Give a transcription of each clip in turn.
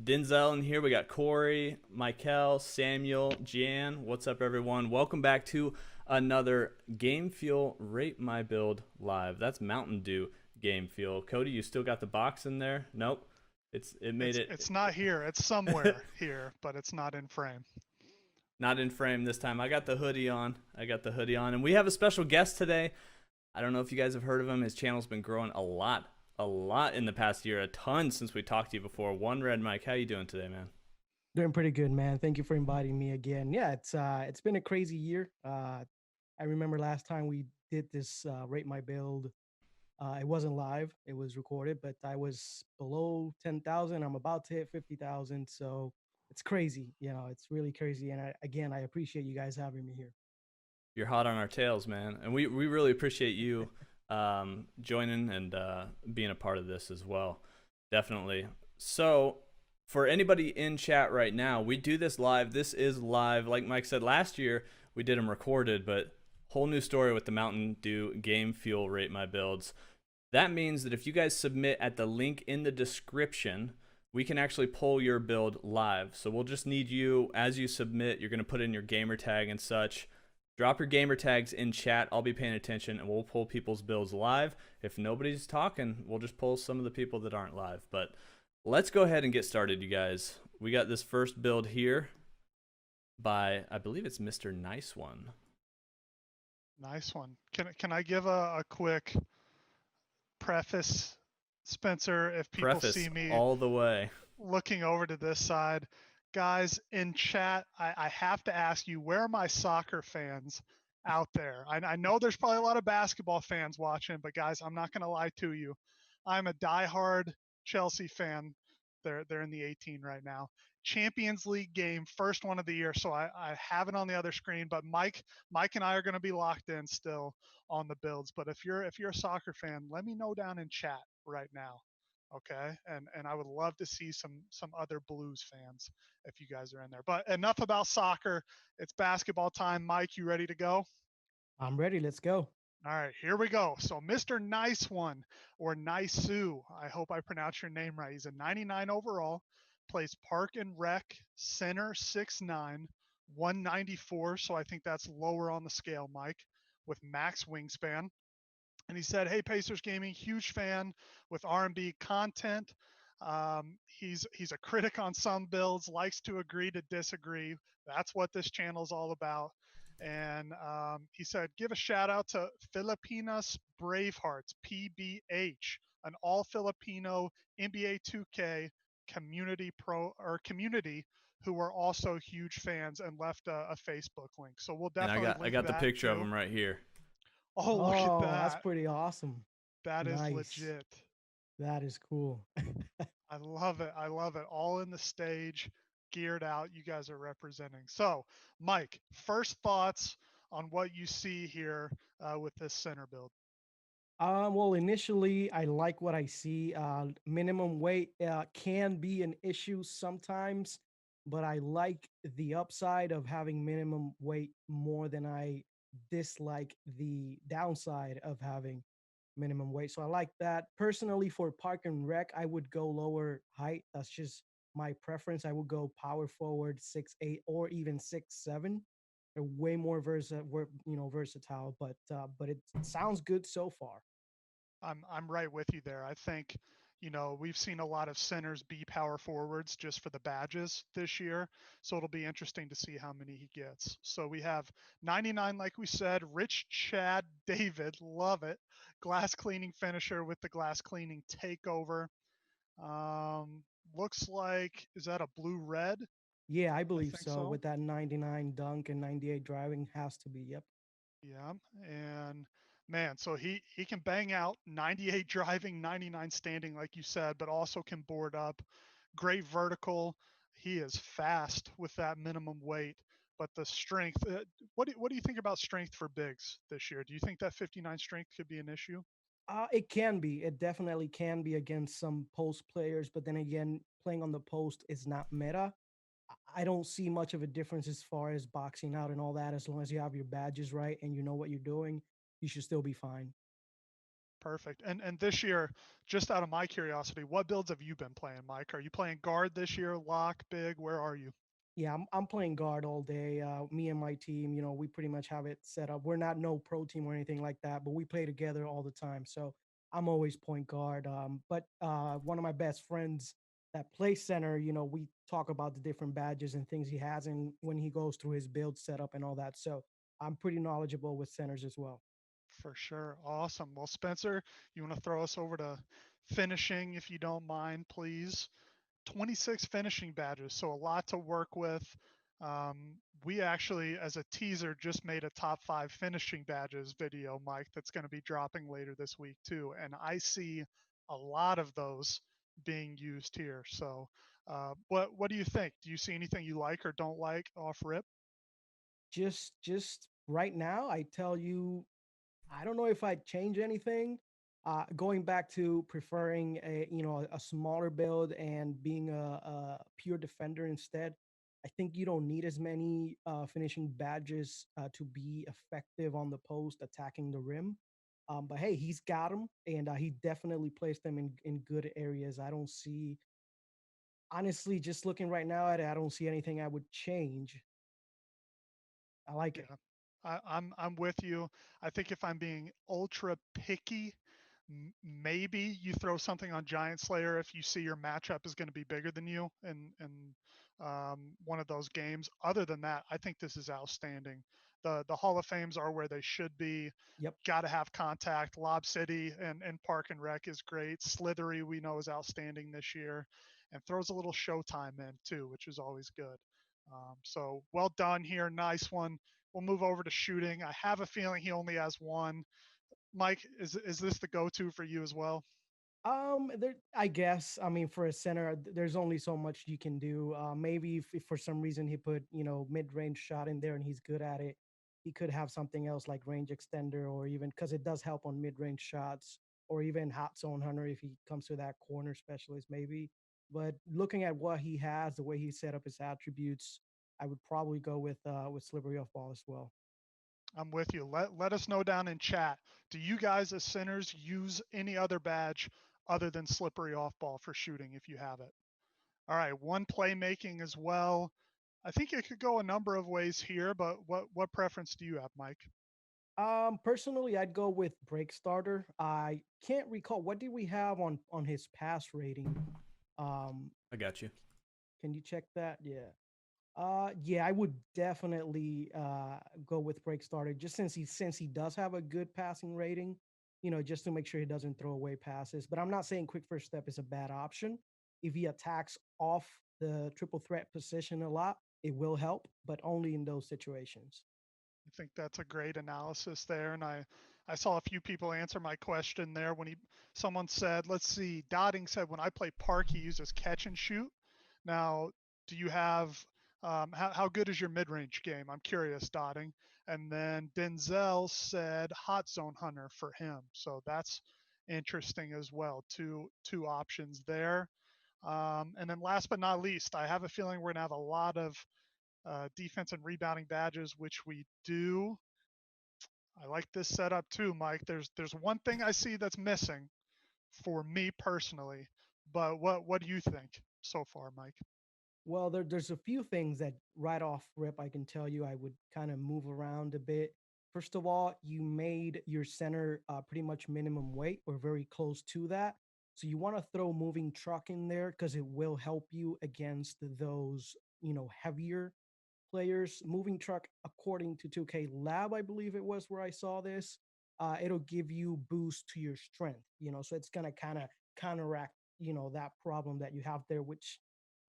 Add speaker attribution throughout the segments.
Speaker 1: Denzel in here. We got Corey, Michael, Samuel, Jan. What's up, everyone? Welcome back to another Game Fuel Rate My Build live. That's Mountain Dew Game Fuel. Cody, you still got the box in there? Nope. It made
Speaker 2: It's not here. It's
Speaker 1: it
Speaker 2: somewhere here, but it's not in frame.
Speaker 1: not in frame this time. I got the hoodie on. And we have a special guest today. I don't know if you guys have heard of him. His channel's been growing a lot in the past year, a ton since we talked to you before. ONEREDMIKE, how you doing today, man?
Speaker 3: Doing pretty good, man. Thank you for inviting me again. Yeah, it's been a crazy year. I remember last time we did this rate my build. It wasn't live; it was recorded, but I was below 10,000. I'm about to hit 50,000, so it's crazy. It's really crazy. And again, I appreciate you guys having me here.
Speaker 1: You're hot on our tails, man, and we really appreciate you joining and being a part of this as well. Definitely. So, for anybody in chat right now, we do this live. This is live. Like Mike said last year, we did them recorded, but whole new story with the Mountain Dew Game Fuel Rate My Builds. That means that if you guys submit at the link in the description, we can actually pull your build live. So we'll just need you, as you submit, you're going to put in your gamer tag and such. Drop your gamer tags in chat. I'll be paying attention, and we'll pull people's builds live. If nobody's talking, we'll just pull some of the people that aren't live. But let's go ahead and get started, you guys. We got this first build here by, I believe it's Mr. Nice One.
Speaker 2: Nice one. Can I give a quick preface, Spencer? If people
Speaker 1: Preface
Speaker 2: see me
Speaker 1: all the way.
Speaker 2: looking over to this side, guys in chat, I have to ask you, where are my soccer fans out there? I know there's probably a lot of basketball fans watching, but guys, I'm not going to lie to you. I'm a diehard Chelsea fan. They're in the 18 right now. Champions League game, first one of the year. So I have it on the other screen, but Mike and I are going to be locked in still on the builds. But if you're a soccer fan, let me know down in chat right now. Okay. And I would love to see some other Blues fans if you guys are in there. But enough about soccer. It's basketball time. Mike, you ready to go?
Speaker 3: I'm ready. Let's go.
Speaker 2: All right, here we go. So Mr. Nice One, or Nice-u, I hope I pronounced your name right. He's a 99 overall, plays Park and Rec, center 6'9", 194. So I think that's lower on the scale, Mike, with max wingspan. And he said, "Hey, Pacers Gaming, huge fan with R&B content. He's a critic on some builds, likes to agree to disagree. That's what this channel is all about." And he said, "Give a shout out to Filipinas Bravehearts (PBH), an all Filipino NBA 2K community who are also huge fans," and left a Facebook link. So we'll
Speaker 1: And
Speaker 2: definitely
Speaker 1: I
Speaker 2: link
Speaker 1: got the
Speaker 2: that
Speaker 1: picture of
Speaker 2: too.
Speaker 1: him right here.
Speaker 2: Oh, look at
Speaker 3: Oh, that's
Speaker 2: that.
Speaker 3: pretty awesome.
Speaker 2: That is
Speaker 3: Nice.
Speaker 2: legit.
Speaker 3: That is cool.
Speaker 2: I love it. I love it. All in the stage, geared out. You guys are representing. So, Mike, first thoughts on what you see here with this center build.
Speaker 3: Well, initially, I like what I see. Minimum weight can be an issue sometimes, but I like the upside of having minimum weight more than I dislike the downside of having minimum weight. So I like that. Personally, for Park and Rec, I would go lower height. That's just my preference. I would go power forward 6'8" or even 6'7". They're way more versatile, but it sounds good so far.
Speaker 2: I'm right with you there. I think, we've seen a lot of centers be power forwards just for the badges this year. So it'll be interesting to see how many he gets. So we have 99, like we said, Rich Chad David, love it. Glass cleaning finisher with the glass cleaning takeover. Um, Looks like, is that a blue red?
Speaker 3: Yeah, I
Speaker 2: I
Speaker 3: believe
Speaker 2: think
Speaker 3: so.
Speaker 2: so.
Speaker 3: With that 99 dunk and 98 driving, has to be. Yep.
Speaker 2: Yeah, and man, so he can bang out 98 driving, 99 standing, like you said, but also can board up. Great vertical. He is fast with that minimum weight, but the strength. What do you think about strength for bigs this year? Do you think that 59 strength could be an issue?
Speaker 3: It can be. It definitely can be against some post players, but then again, playing on the post is not meta. I don't see much of a difference as far as boxing out and all that. As long as you have your badges right and you know what you're doing, you should still be fine.
Speaker 2: Perfect. And this year, just out of my curiosity, what builds have you been playing, Mike? Are you playing guard this year? Lock, big? Where are you?
Speaker 3: Yeah, I'm playing guard all day. Me and my team, we pretty much have it set up. We're not no pro team or anything like that, but we play together all the time. So I'm always point guard. But one of my best friends that plays center, we talk about the different badges and things he has, and when he goes through his build setup and all that. So I'm pretty knowledgeable with centers as well.
Speaker 2: For sure. Awesome. Well, Spencer, you want to throw us over to finishing, if you don't mind, please? 26 finishing badges, so a lot to work with. We actually, as a teaser, just made a top 5 finishing badges video, Mike, that's going to be dropping later this week too. And I see a lot of those being used here. So, what do you think? Do you see anything you like or don't like off rip?
Speaker 3: Just right now, I tell you, I don't know if I'd change anything. Going back to preferring a smaller build and being a pure defender instead. I think you don't need as many finishing badges to be effective on the post attacking the rim. But hey, he's got them, and he definitely placed them in good areas. I don't see, honestly, just looking right now at it, I don't see anything I would change. I like it.
Speaker 2: Yeah, I'm with you. I think if I'm being ultra picky, maybe you throw something on Giant Slayer if you see your matchup is going to be bigger than you in one of those games. Other than that, I think this is outstanding. The Hall of Fames are where they should be.
Speaker 3: Yep.
Speaker 2: Got to have contact. Lob City and Park and Rec is great. Slithery we know is outstanding this year, and throws a little Showtime in too, which is always good. So well done here, nice one. We'll move over to shooting. I have a feeling he only has one. Mike, is this the go-to for you as well?
Speaker 3: There, I guess. I mean, for a center, there's only so much you can do. Maybe if for some reason he put, mid-range shot in there and he's good at it, he could have something else like range extender or even because it does help on mid-range shots or even hot zone hunter if he comes to that corner specialist, maybe. But looking at what he has, the way he set up his attributes, I would probably go with slippery off ball as well.
Speaker 2: I'm with you. Let us know down in chat. Do you guys as centers use any other badge other than slippery off ball for shooting if you have it? All right, one playmaking as well. I think it could go a number of ways here, but what preference do you have, Mike?
Speaker 3: Personally, I'd go with break starter. I can't recall what did we have on his pass rating. Um,
Speaker 1: I got you.
Speaker 3: can you check that? Yeah. Yeah, I would definitely go with break starter just since he does have a good passing rating, just to make sure he doesn't throw away passes. But I'm not saying quick first step is a bad option. If he attacks off the triple threat position a lot, it will help, but only in those situations.
Speaker 2: I think that's a great analysis there, and I saw a few people answer my question there when someone said, let's see, Dotting said when I play park he uses catch and shoot. Now, do you have how good is your mid-range game? I'm curious, Dotting. And then Denzel said hot zone hunter for him, so that's interesting as well. Two options there. And then last but not least, I have a feeling we're gonna have a lot of defense and rebounding badges, which we do. I like this setup too, Mike. There's one thing I see that's missing for me personally, but what do you think so far, Mike?
Speaker 3: Well, there's a few things that right off rip I can tell you I would kind of move around a bit. First of all, you made your center pretty much minimum weight or very close to that. So you want to throw moving truck in there because it will help you against those, heavier players. Moving truck, according to 2K Lab, I believe it was where I saw this. It'll give you boost to your strength, so it's gonna kind of counteract, that problem that you have there, which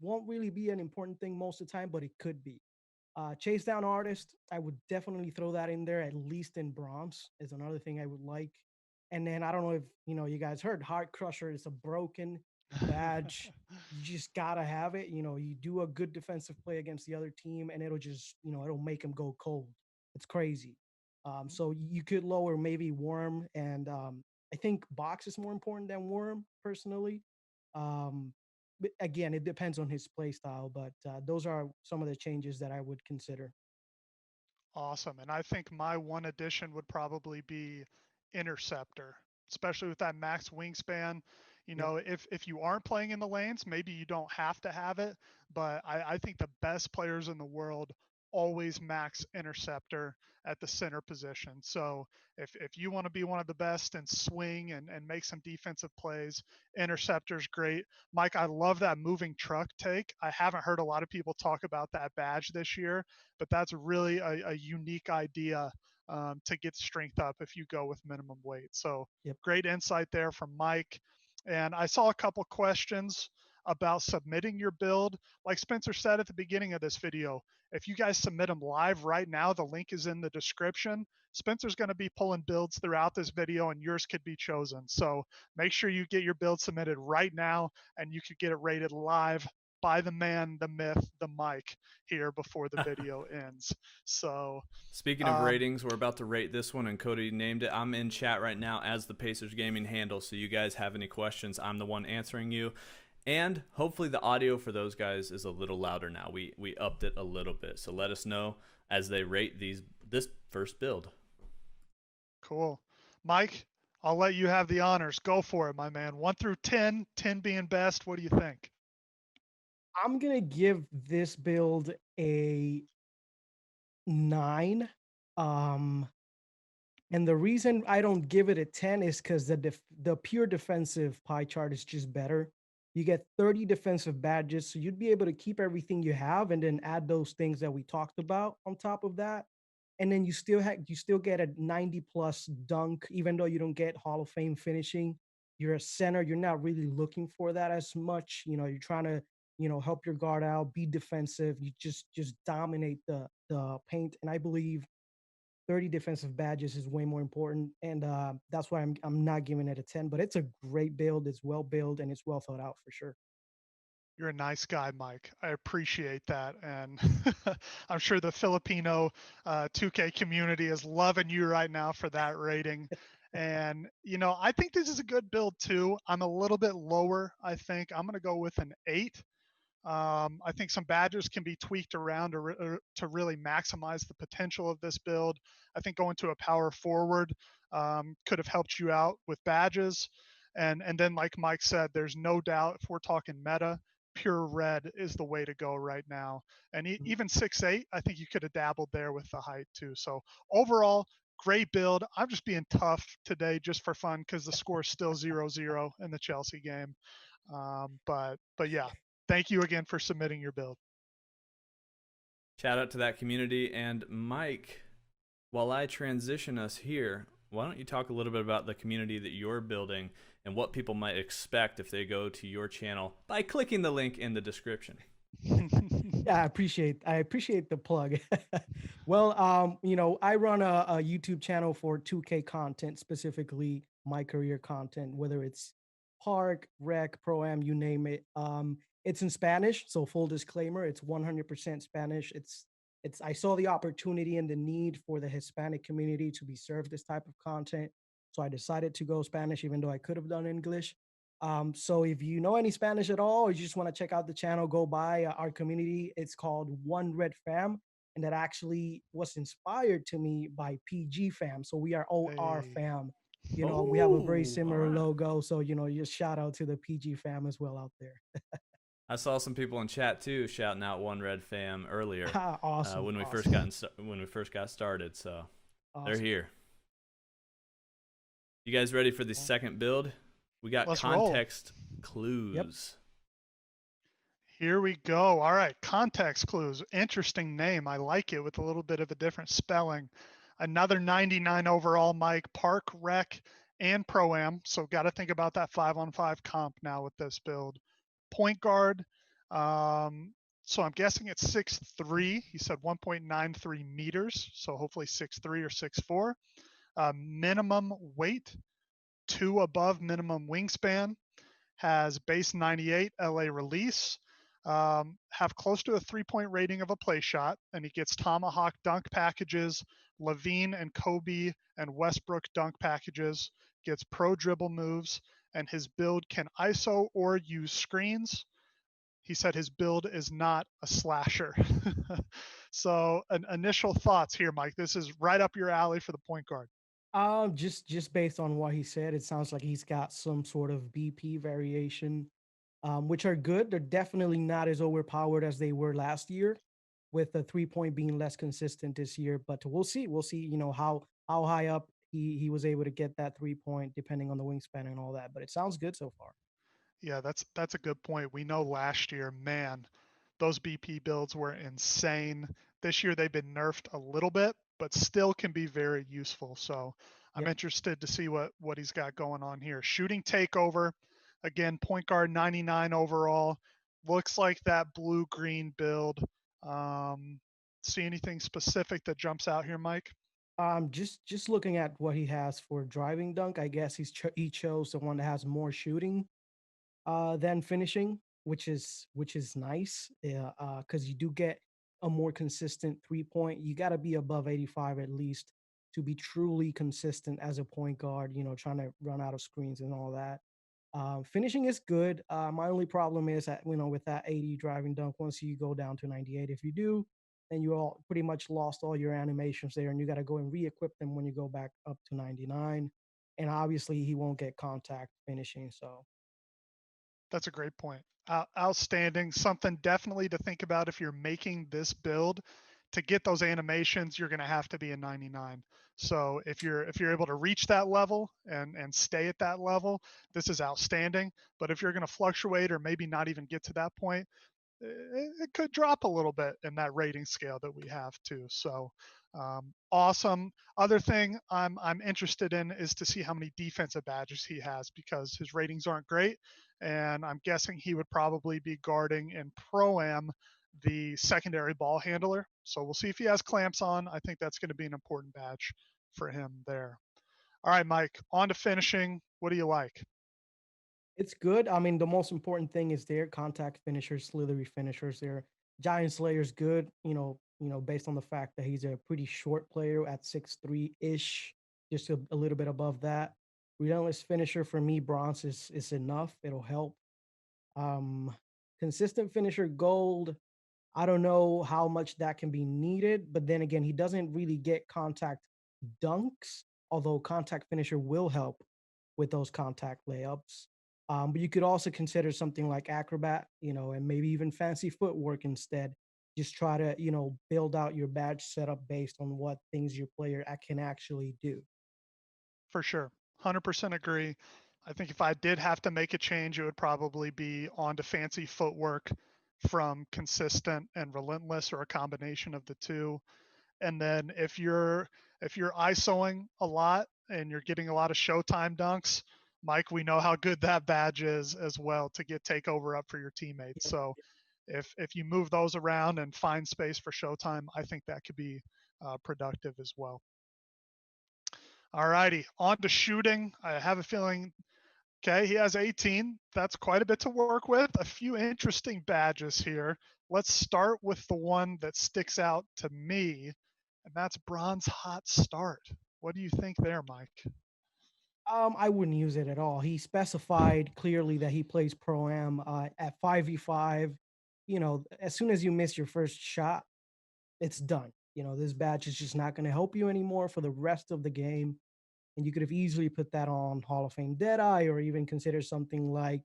Speaker 3: won't really be an important thing most of the time, but it could be. Chase down artist, I would definitely throw that in there at least in bronze is another thing I would like. And then I don't know if you guys heard Heart Crusher is a broken badge. You just gotta have it. You do a good defensive play against the other team, and it'll just it'll make them go cold. It's crazy. So you could lower maybe Worm, and I think Box is more important than Worm personally. Um, but again, it depends on his play style, but those are some of the changes that I would consider.
Speaker 2: Awesome. And I think my one addition would probably be interceptor. especially with that max wingspan. You
Speaker 3: Yep.
Speaker 2: know, if you aren't playing in the lanes, maybe you don't have to have it. But I think the best players in the world always max interceptor at the center position. So if you want to be one of the best and swing and make some defensive plays, interceptor's great. Mike, I love that moving truck take. I haven't heard a lot of people talk about that badge this year, but that's really a unique idea to get strength up if you go with minimum weight. So
Speaker 3: Yep.
Speaker 2: great insight there from Mike. And I saw a couple questions about submitting your build. Like Spencer said at the beginning of this video, if you guys submit them live right now, the link is in the description. Spencer's going to be pulling builds throughout this video and yours could be chosen. So make sure you get your build submitted right now and you could get it rated live by the man, the myth, the Mike here before the video ends. So
Speaker 1: Speaking of
Speaker 2: um,
Speaker 1: ratings, we're about to rate this one, and Cody named it. I'm in chat right now as the Pacers Gaming handle, so you guys have any questions, I'm the one answering you. And hopefully the audio for those guys is a little louder now. We upped it a little bit, so let us know as they rate this first build.
Speaker 2: cool. Mike, I'll let you have the honors. Go for it, my man. 1 through 10, 10 being best. What do you think?
Speaker 3: I'm gonna give this build a 9. Um, and the reason I don't give it a 10 is because the pure defensive pie chart is just better. You get 30 defensive badges, so you'd be able to keep everything you have and then add those things that we talked about on top of that. And then you still get a 90 plus dunk, even though you don't get Hall of Fame finishing. You're a center. You're not really looking for that as much. You know, you're trying to, help your guard out, be defensive. You just dominate the paint. And I believe 30 defensive badges is way more important. And that's why I'm not giving it a 10. But it's a great build. It's well built and it's well thought out for sure.
Speaker 2: You're a nice guy, Mike. I appreciate that. And I'm sure the Filipino 2K community is loving you right now for that rating. And, you know, I think this is a good build too. I'm a little bit lower, I think. I'm going to go with an 8. I think some badges can be tweaked around to really maximize the potential of this build. I think going to a power forward could have helped you out with badges. And then, like Mike said, there's no doubt if we're talking meta, pure red is the way to go right now. And even 6'8", I think you could have dabbled there with the height too. So overall, great build. I'm just being tough today just for fun because the score is still 0-0 in the Chelsea game. But yeah, thank you again for submitting your build.
Speaker 1: Shout out to that community. And Mike, while I transition us here, why don't you talk a little bit about the community that you're building and what people might expect if they go to your channel by clicking the link in the description?
Speaker 3: Yeah, I appreciate the plug. Well, I run a YouTube channel for 2K content, specifically my career content, whether it's park, rec, pro am, you name it. It's in Spanish, so full disclaimer, it's 100% Spanish. It's I saw the opportunity and the need for the Hispanic community to be served this type of content, so I decided to go Spanish, even though I could have done English. So if you know any Spanish at all, or you just want to check out the channel, go by our community. It's called One Red Fam, and that actually was inspired to me by PG Fam. So we are OR
Speaker 2: Hey,
Speaker 3: Fam. We have a very
Speaker 1: Oh, all
Speaker 3: similar
Speaker 1: right.
Speaker 3: logo. So just shout out to the PG Fam as well out there.
Speaker 1: I saw some people in chat too shouting out One Red Fam earlier
Speaker 3: Awesome,
Speaker 1: when we
Speaker 3: awesome,
Speaker 1: first got started. So they're
Speaker 3: awesome.
Speaker 1: here. You guys ready for the second build? We got
Speaker 2: let's roll.
Speaker 1: context clues.
Speaker 2: Here we go. All right, context clues. Interesting name. I like it with a little bit of a different spelling. Another 99 overall, Mike. Park, rec, and pro am. So got to think about that 5-on-5 comp now with this build. Point guard. So I'm guessing it's 6'3". He said 1.93 meters. So hopefully 6'3 or 6'4. Minimum weight, 2 above minimum wingspan. Has base 98 LA release. Have close to a 3-point rating of a play shot, and he gets Tomahawk dunk packages, Levine and Kobe and Westbrook dunk packages, gets pro dribble moves, and his build can ISO or use screens. He said his build is not a slasher. So, initial thoughts here, Mike. This is right up your alley for the point guard.
Speaker 3: Just based on what he said, it sounds like he's got some sort of BP variation, which are good. They're definitely not as overpowered as they were last year, with the 3 point being less consistent this year. But we'll see. We'll see. You know how high up he was able to get that 3 point, depending on the wingspan and all that. But it sounds good so far.
Speaker 2: Yeah, that's a good point. We know last year, man, those BP builds were insane. This year they've been nerfed a little bit, but still can be very useful. So I'm
Speaker 3: Yep.
Speaker 2: interested to see what he's got going on here. Shooting takeover, again, point guard 99 overall. Looks like that blue green build. Um, See anything specific that jumps out here, Mike?
Speaker 3: Just looking at what he has for driving dunk, I guess he chose the one that has more shooting than finishing, which is nice. Yeah, because you do get a more consistent 3 point. You got to be above 85 at least to be truly consistent as a point guard. You know, trying to run out of screens and all that. Finishing is good. My only problem is that with that 80 driving dunk, once you go down to 98, if you do, then you all pretty much lost all your animations there, and you got to go and re-equip them when you go back up to 99. And obviously, he won't get contact finishing. So
Speaker 2: That's a great point. Outstanding. Something definitely to think about if you're making this build. To get those animations, you're going to have to be a 99. So if you're able to reach that level and stay at that level, this is outstanding. But if you're going to fluctuate or maybe not even get to that point, it could drop a little bit in that rating scale that we have too. So awesome. Other thing I'm interested in is to see how many defensive badges he has because his ratings aren't great, and I'm guessing he would probably be guarding in pro am the secondary ball handler. So we'll see if he has clamps on. I think that's going to be an important badge for him there. All right, Mike. On to finishing. What do you like?
Speaker 3: it's good. I mean, the most important thing is their contact finishers, slithery finishers. Their Giant Slayer's good. Based on the fact that he's a pretty short player at 6'3" ish, just a little bit above that. Relentless finisher for me, bronze is enough. It'll help. Um, Consistent finisher, gold. I don't know how much that can be needed, but then again, he doesn't really get contact dunks, although contact finisher will help with those contact layups. But you could also consider something like acrobat, and maybe even fancy footwork instead. Just try to, build out your badge setup based on what things your player can actually do.
Speaker 2: For sure. 100% agree. I think if I did have to make a change, it would probably be onto fancy footwork from consistent and relentless or a combination of the two. And then if you're ISOing a lot and you're getting a lot of showtime dunks, Mike, we know how good that badge is as well to get takeover up for your teammates. So if you move those around and find space for showtime, I think that could be productive as well. All righty, on to shooting. I have a feeling, okay, he has 18. That's quite a bit to work with. A few interesting badges here. Let's start with the one that sticks out to me, and that's bronze hot start. What do you think there, Mike?
Speaker 3: I wouldn't use it at all. He specified clearly that he plays pro am at 5v5. As soon as you miss your first shot, it's done. This badge is just not going to help you anymore for the rest of the game. And you could have easily put that on Hall of Fame Deadeye, or even consider something like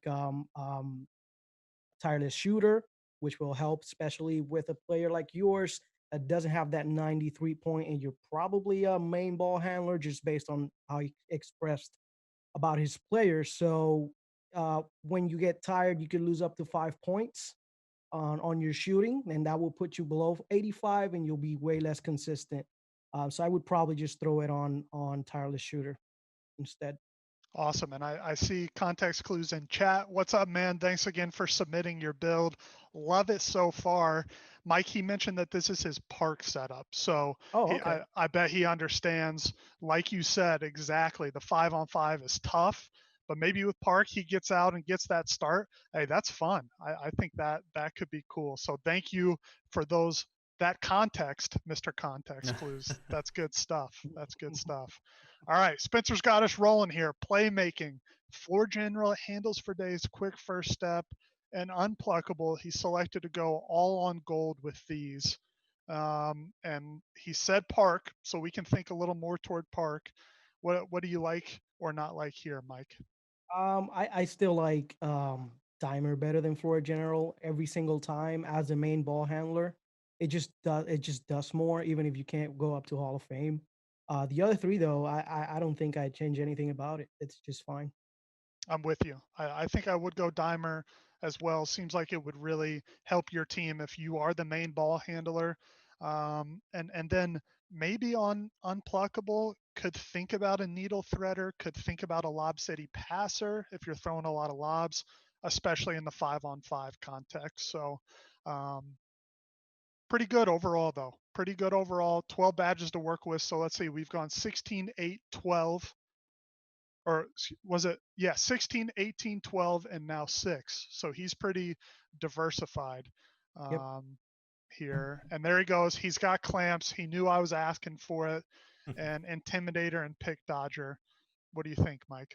Speaker 3: Tireless Shooter, which will help, especially with a player like yours that doesn't have that 93 point, and you're probably a main ball handler just based on how he expressed about his players. So when you get tired, you could lose up to 5 points on your shooting, and that will put you below 85, and you'll be way less consistent. So I would probably just throw it on tireless shooter instead.
Speaker 2: Awesome. And I see context clues in chat. What's up, man? Thanks again for submitting your build. Love it so far. Mike, he mentioned that this is his park setup. So
Speaker 3: Oh, okay.
Speaker 2: I bet he understands, like you said, exactly. The 5-on-5 is tough, but maybe with park, he gets out and gets that start. Hey, that's fun. I think that could be cool. So thank you for that context, Mr. Context Clues. That's good stuff. That's good stuff. All right, Spencer's got us rolling here. Playmaking, floor general, handles for days, quick first step, and unpluckable. He selected to go all on gold with these. And he said park, so we can think a little more toward park. What do you like or not like here, Mike?
Speaker 3: I still like Dimer better than Floor General every single time as a main ball handler. It just does more, even if you can't go up to Hall of Fame. The other three though, I don't think I'd change anything about it. It's just fine.
Speaker 2: I'm with you. I think I would go Dimer as well. Seems like it would really help your team if you are the main ball handler. And then maybe on unpluckable, could think about a needle threader, could think about a lob city passer if you're throwing a lot of lobs, especially in the 5-on-5 context. So um, pretty good overall, though. Pretty good overall. 12 badges to work with. So let's see, we've gone 16, 8, 12, or was it, yeah, 16, 18, 12, and now 6. So he's pretty diversified
Speaker 3: Yep.
Speaker 2: here. And there he goes. He's got clamps. He knew I was asking for it. And intimidator and pick dodger. What do you think, Mike?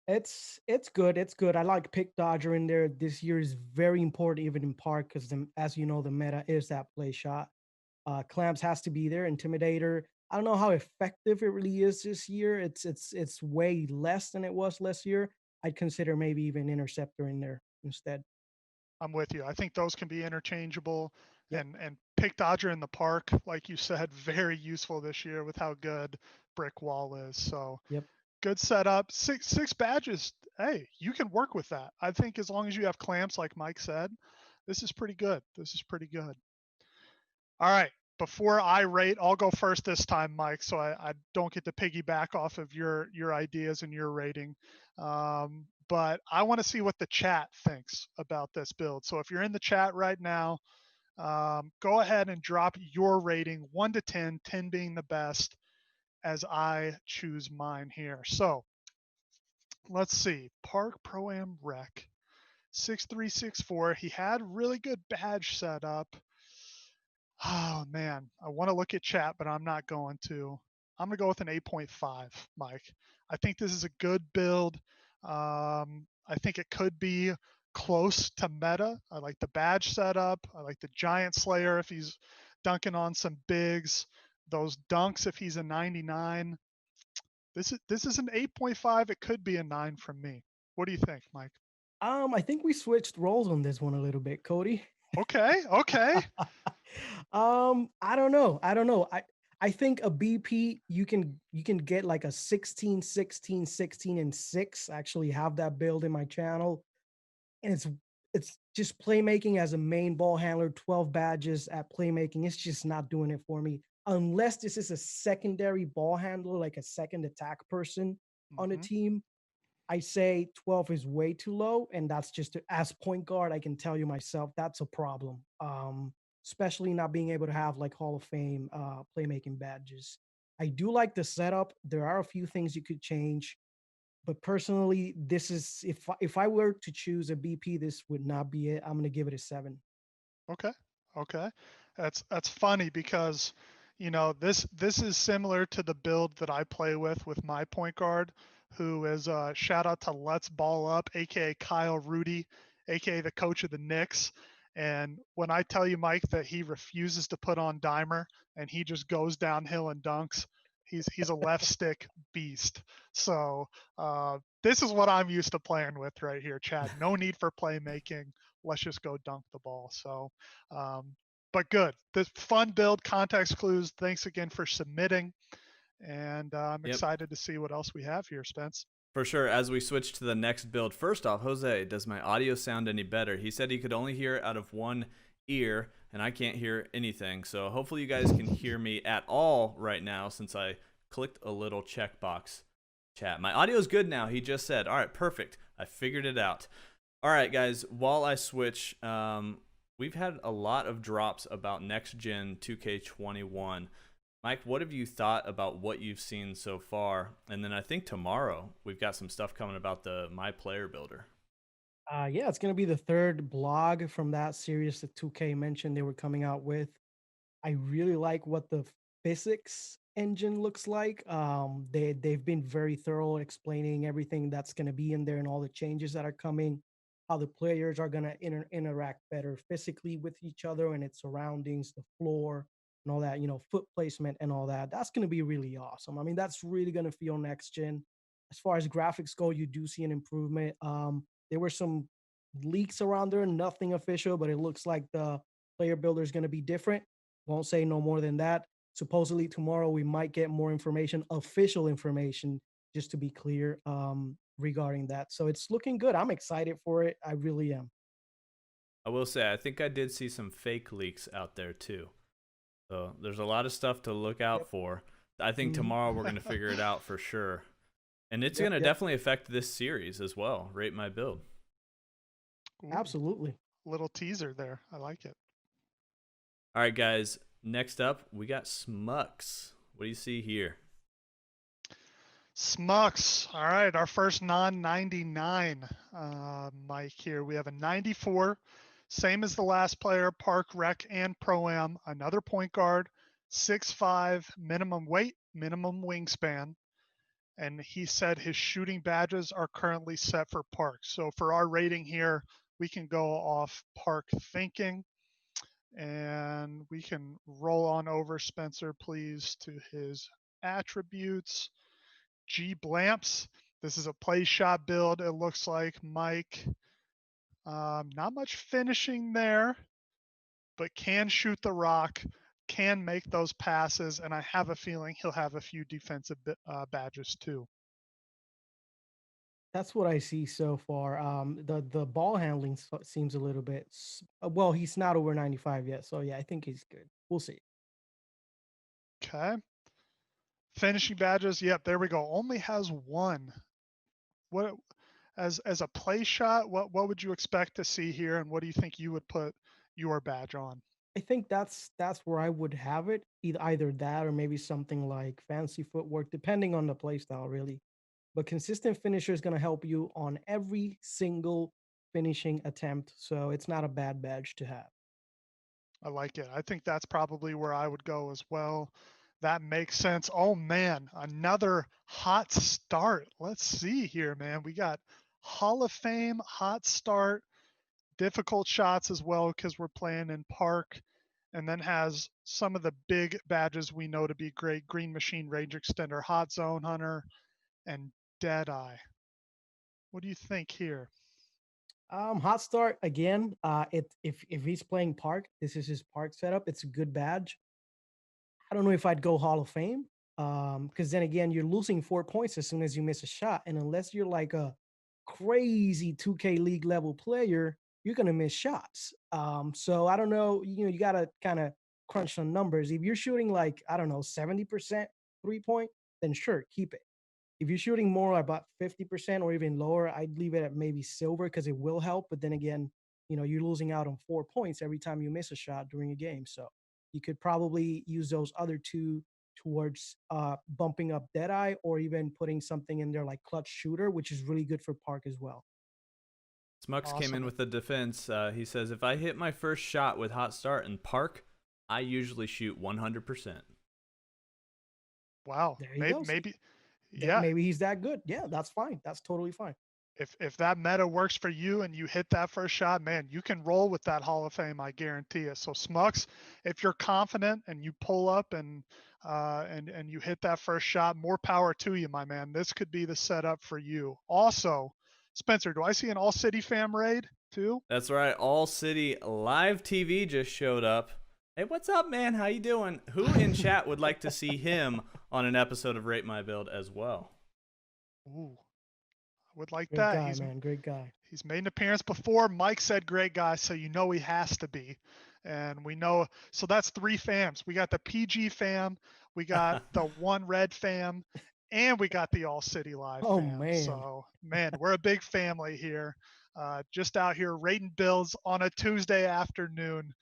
Speaker 3: It's good. It's good. I like Pick Dodger in there. This year is very important, even in park, because as you know, the meta is that play shot. Clamps has to be there. Intimidator. I don't know how effective it really is this year. It's way less than it was last year. I'd consider maybe even Interceptor in there instead.
Speaker 2: I'm with you. I think those can be interchangeable.
Speaker 3: Yep.
Speaker 2: And pick dodger in the park, like you said, very useful this year with how good brick wall is. So
Speaker 3: Yep.
Speaker 2: good setup. Six badges. Hey, you can work with that. I think as long as you have clamps, like Mike said, this is pretty good. This is pretty good. All right. Before I rate, I'll go first this time, Mike, so I don't get to piggyback off of your ideas and your rating. But I want to see what the chat thinks about this build. So if you're in the chat right now, go ahead and drop your rating 1 to 10, 10 being the best, as I choose mine here. So let's see. Park Pro Am Rec 6364. He had really good badge setup. Oh man, I want to look at chat, but I'm not going to. I'm going to go with an 8.5, Mike. I think this is a good build. I think it could be close to meta. I like the badge setup. I like the Giant Slayer if he's dunking on some bigs. Those dunks if he's a 99. This is an 8.5. It could be a 9 from me. What do you think, Mike?
Speaker 3: I think we switched roles on this one a little bit, Cody.
Speaker 2: Okay, okay.
Speaker 3: I don't know. I don't know. I think a BP you can get like a 16, 16, 16, and 6. I actually have that build in my channel. And it's just playmaking as a main ball handler, 12 badges at playmaking. It's just not doing it for me. Unless this is a secondary ball handler, like a second attack person on a
Speaker 2: Mm-hmm.
Speaker 3: team, I say 12 is way too low, and that's just as point guard. I can tell you myself that's a problem. Especially not being able to have like Hall of Fame playmaking badges. I do like the setup. There are a few things you could change, but personally, this is if I were to choose a BP, this would not be it. I'm gonna give it a 7.
Speaker 2: Okay. Okay. That's funny because this is similar to the build that I play with my point guard, who is shout out to Let's Ball Up, aka Kyle Rudy, aka the coach of the Knicks. And when I tell you, Mike, that he refuses to put on dimer and he just goes downhill and dunks, he's a left stick beast. So this is what I'm used to playing with right here, Chad. No need for playmaking. Let's just go dunk the ball. So, but good. This fun build, context clues. Thanks again for submitting. And I'm
Speaker 1: Yep.
Speaker 2: excited to see what else we have here, Spence.
Speaker 1: For sure. As we switch to the next build, first off, Jose, does my audio sound any better? He said he could only hear it out of one ear, and I can't hear anything. So hopefully you guys can hear me at all right now since I clicked a little checkbox chat. My audio is good now. He just said, all right, perfect. I figured it out. All right, guys, while I switch, we've had a lot of drops about next gen 2K21. Mike, what have you thought about what you've seen so far? And then I think tomorrow we've got some stuff coming about the My Player Builder.
Speaker 3: Yeah, it's gonna be the third blog from that series that 2K mentioned they were coming out with. I really like what the physics engine looks like. They've been very thorough explaining everything that's going to be in there and all the changes that are coming, how the players are going to interact better physically with each other and its surroundings, the floor. and all that, foot placement and all that. That's going to be really awesome. I mean, that's really going to feel next gen. As far as graphics go, you do see an improvement. There were some leaks around there, nothing official, but it looks like the player builder is going to be different. Won't say no more than that. Supposedly tomorrow we might get more information, official information, just to be clear, regarding that. So it's looking good. I'm excited for it. I really am.
Speaker 1: I will say, I think I did see some fake leaks out there too. So there's a lot of stuff to look out
Speaker 3: Yep.
Speaker 1: for. I think
Speaker 3: Mhm.
Speaker 1: tomorrow we're going to figure it out for sure. And it's
Speaker 3: Yep,
Speaker 1: going to
Speaker 3: yep.
Speaker 1: definitely affect this series as well. Rate my build.
Speaker 2: Ooh,
Speaker 3: Absolutely.
Speaker 2: little teaser there. I like it.
Speaker 1: All right, guys. Next up, we got Smucks. What do you see here?
Speaker 2: Smucks. All right, our first non-99 mic here. We have a 94, same as the last player, Park, Rec, and Pro-Am. Another point guard, 6'5", minimum weight, minimum wingspan. And he said his shooting badges are currently set for Park. So for our rating here, we can go off Park thinking. And we can roll on over, Spencer, please, to his attributes. G Blamps. This is a play shot build. It looks like Mike. Not much finishing there, but can shoot the rock, can make those passes, and I have a feeling he'll have a few defensive badges too.
Speaker 3: That's what I see so far. The ball handling seems a little bit. Well, he's not over 95 yet, so yeah, I think he's good. We'll see.
Speaker 2: Okay. Finishing badges. Yep, there we go. Only has one. What as a play shot? What would you expect to see here, and what do you think you would put your badge on?
Speaker 3: I think that's where I would have it. Either that or maybe something like fancy footwork, depending on the play style, really. But consistent finisher is going to help you on every single finishing attempt, so it's not a bad badge to have.
Speaker 2: I like it. I think that's probably where I would go as well. That makes sense. Oh man, another hot start. Let's see here, man. We got Hall of Fame, hot start, difficult shots as well because we're playing in park, and then has some of the big badges we know to be great: Green Machine, Range Extender, Hot Zone Hunter, and Deadeye. What do you think here?
Speaker 3: Hot start again. If he's playing park, this is his park setup. It's a good badge. I don't know if I'd go Hall of Fame. Because then again, you're losing 4 points as soon as you miss a shot. And unless you're like a crazy 2K league level player, you're gonna miss shots. So I don't know, you gotta kind of crunch some numbers. If you're shooting like, I don't know, 70% 3 point, then sure, keep it. If you're shooting more about 50% or even lower, I'd leave it at maybe silver because it will help. But then again, you're losing out on 4 points every time you miss a shot during a game. So you could probably use those other two towards bumping up Deadeye or even putting something in there like clutch shooter, which is really good for Park as well.
Speaker 1: Smucks came in
Speaker 2: Awesome.
Speaker 1: with the defense. He says, if I hit my first shot with hot start in park, I usually shoot 100%.
Speaker 2: Wow.
Speaker 3: There you
Speaker 2: Maybe,
Speaker 3: go. See,
Speaker 2: maybe, yeah.
Speaker 3: maybe he's that good. Yeah, that's fine. That's totally fine.
Speaker 2: If that meta works for you and you hit that first shot, man, you can roll with that Hall of Fame. I guarantee it. So Smucks, if you're confident and you pull up and you hit that first shot, more power to you, my man. This could be the setup for you. Also, Spencer, do I see an All City fam raid too?
Speaker 1: That's right. All City Live TV just showed up. Hey, what's up, man? How you doing? Who in chat would like to see him on an episode of Rate My Build as well?
Speaker 2: Ooh, I would like
Speaker 3: Great
Speaker 2: that.
Speaker 3: guy, man. Great guy.
Speaker 2: He's made an appearance before. Mike said great guy, so you know he has to be. And we know, so that's three fams. We got the PG fam, we got the One Red fam, and we got the All City Live
Speaker 3: Oh
Speaker 2: fam.
Speaker 3: man.
Speaker 2: So, man, we're a big family here. Just out here rating builds on a Tuesday afternoon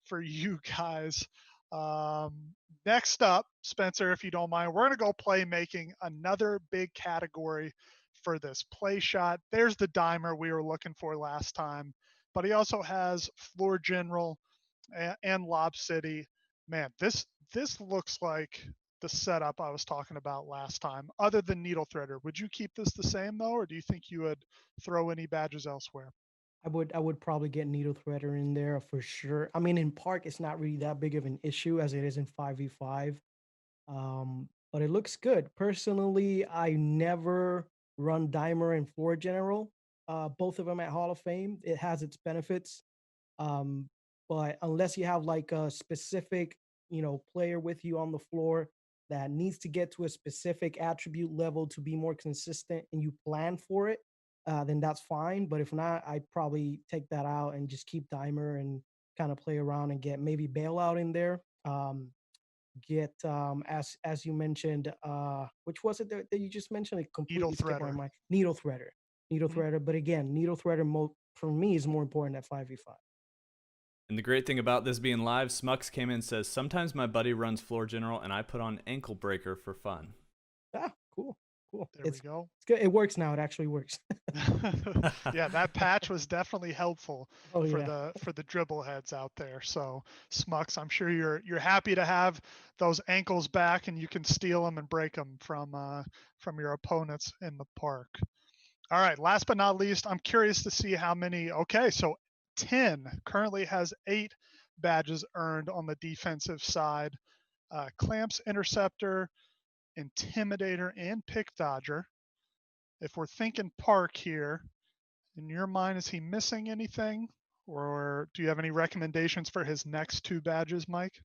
Speaker 2: for you guys. Um, Next up, Spencer, if you don't mind, we're going to go playmaking, another big category for this play shot. There's the dimer we were looking for last time, but he also has floor general and lob city. Man, this looks like the setup I was talking about last time. Other than needle threader, would you keep this the same though, or do you think you would throw any badges elsewhere?
Speaker 3: I would probably get Needle Threader in there for sure. I mean, in Park, it's not really that big of an issue as it is in 5v5. But it looks good. Personally, I never run Dimer and Floor General. Both of them at Hall of Fame. It has its benefits. Um, but unless you have like a specific, player with you on the floor that needs to get to a specific attribute level to be more consistent and you plan for it, then that's fine. But if not, I'd probably take that out and just keep Dimer and kind of play around and get maybe Bailout in there. Get as you mentioned, which was it that you just mentioned? It
Speaker 2: Needle
Speaker 3: completely skipped my
Speaker 2: Threader.
Speaker 3: mind. Needle Threader. Needle
Speaker 2: Mhm.
Speaker 3: Threader. But again, Needle Threader for me is more important at 5v5.
Speaker 1: And the great thing about this being live, Smux came in and says, sometimes my buddy runs floor general and I put on ankle breaker for fun.
Speaker 3: Ah, cool. Cool.
Speaker 2: There we
Speaker 3: It's
Speaker 2: go.
Speaker 3: good. It works now. It actually works.
Speaker 2: Yeah, that patch was definitely helpful
Speaker 3: Oh
Speaker 2: for
Speaker 3: yeah.
Speaker 2: the dribble heads out there. So Smux, I'm sure you're happy to have those ankles back and you can steal them and break them from your opponents in the park. All right, last but not least, I'm curious to see how many. Okay, so 10 currently has 8 badges earned on the defensive side. Clamps, Interceptor, Intimidator, and Pick Dodger. If we're thinking Park here, in your mind, is he missing anything? Or do you have any recommendations for his next 2 badges, Mike?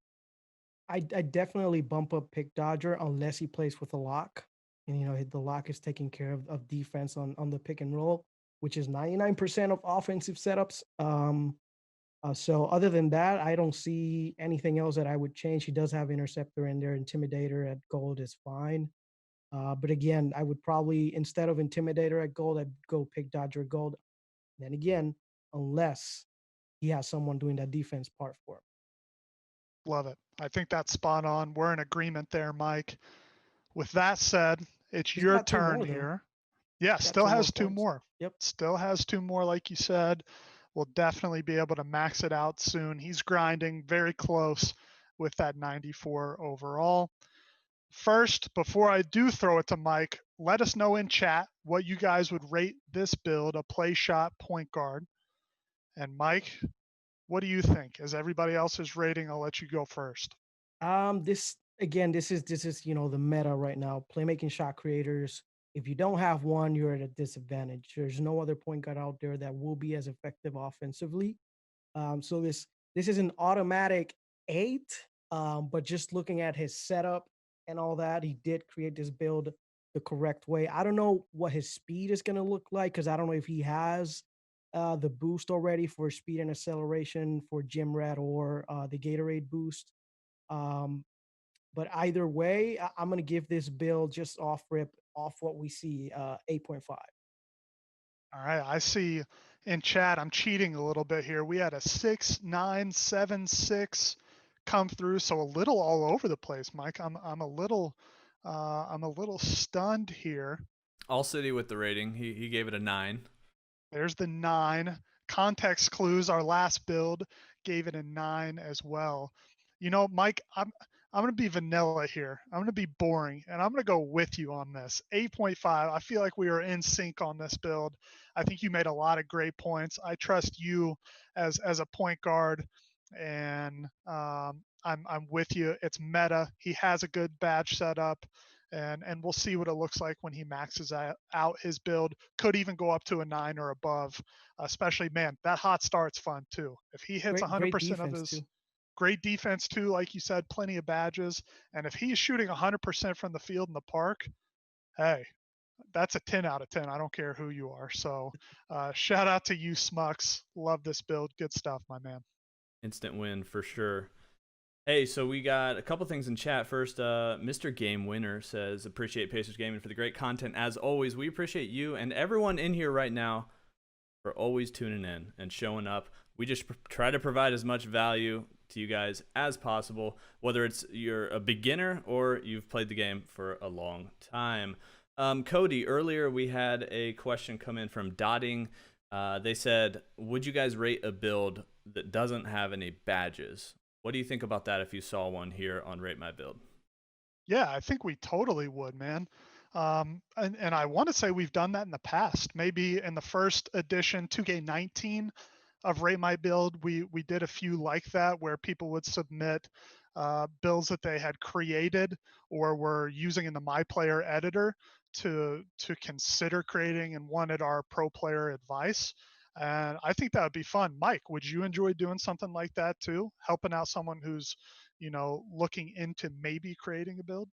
Speaker 3: I definitely bump up Pick Dodger unless he plays with a lock. And the lock is taking care of defense on the pick and roll, which is 99% of offensive setups. So other than that, I don't see anything else that I would change. He does have Interceptor in there. Intimidator at gold is fine. But again, I would probably, instead of Intimidator at gold, I'd go Pick Dodger at gold. Then again, unless he has someone doing that defense part for him.
Speaker 2: Love it. I think that's spot on. We're in agreement there, Mike. With that said, it's
Speaker 3: He's
Speaker 2: your
Speaker 3: got two
Speaker 2: turn
Speaker 3: more though.
Speaker 2: here. Yeah,
Speaker 3: Got
Speaker 2: still
Speaker 3: two more
Speaker 2: has 2
Speaker 3: points.
Speaker 2: more.
Speaker 3: Yep.
Speaker 2: Still has 2 more, like you said. We'll definitely be able to max it out soon. He's grinding very close with that 94 overall. First, before I do throw it to Mike, let us know in chat what you guys would rate this build, a play shot point guard. And Mike, what do you think? As everybody else is rating, I'll let you go first.
Speaker 3: This again, this is the meta right now. Playmaking shot creators. If you don't have one, you're at a disadvantage. There's no other point guard out there that will be as effective offensively. So this is an automatic 8. But just looking at his setup and all that, he did create this build the correct way. I don't know what his speed is going to look like because I don't know if he has the boost already for speed and acceleration for Gym Rat or the Gatorade boost. Um, but either way, I'm going to give this build just off rip, off what we see, 8.5.
Speaker 2: All right, I see in chat, I'm cheating a little bit here. We had a 6976 come through, so a little all over the place, Mike. I'm a little stunned here.
Speaker 1: All City with the rating. He gave it a 9.
Speaker 2: There's the 9. Context clues, our last build gave it a 9 as well. Mike, I'm going to be vanilla here. I'm going to be boring, and I'm going to go with you on this. 8.5. I feel like we are in sync on this build. I think you made a lot of great points. I trust you as a point guard, and I'm with you. It's meta. He has a good badge setup, and we'll see what it looks like when he maxes out his build. Could even go up to a 9 or above. Especially, man, that hot start's fun too. If he hits
Speaker 3: Great
Speaker 2: 100% of
Speaker 3: defense
Speaker 2: his
Speaker 3: too.
Speaker 2: great defense too, like you said, plenty of badges. And if he's shooting 100% from the field in the park, hey, that's a 10 out of 10. I don't care who you are. So shout out to you, Smux. Love this build. Good stuff, my man.
Speaker 1: Instant win for sure. Hey, so we got a couple things in chat. First, Mr. Game Winner says, appreciate Pacers Gaming for the great content. As always, we appreciate you and everyone in here right now for always tuning in and showing up. We just try to provide as much value to you guys as possible, whether it's you're a beginner or you've played the game for a long time. Cody, earlier we had a question come in from Dotting. They said, would you guys rate a build that doesn't have any badges? What do you think about that if you saw one here on Rate My Build?
Speaker 2: Yeah, I think we totally would, man. And I want to say we've done that in the past. Maybe in the first edition, 2K19 of Rate My Build, we did a few like that where people would submit builds that they had created or were using in the My Player editor to consider creating and wanted our pro player advice. And I think that would be fun. Mike, would you enjoy doing something like that too? Helping out someone who's, looking into maybe creating a build?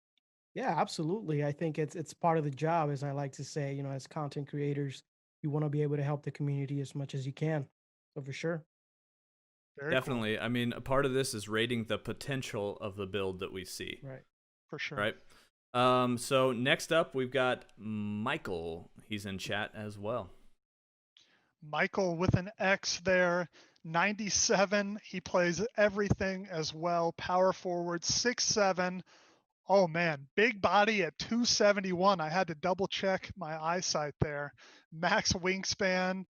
Speaker 3: Yeah, absolutely. I think it's part of the job, as I like to say. As content creators, you want to be able to help the community as much as you can. So for sure.
Speaker 2: Very cool.
Speaker 1: Definitely. I mean, a part of this is rating the potential of the build that we see,
Speaker 3: Right.
Speaker 2: For sure.
Speaker 1: right? So next up, we've got Michael. He's in chat as well.
Speaker 2: Michael with an X there, 97. He plays everything as well. Power forward, 6'7". Oh man, big body at 271. I had to double check my eyesight there. Max wingspan.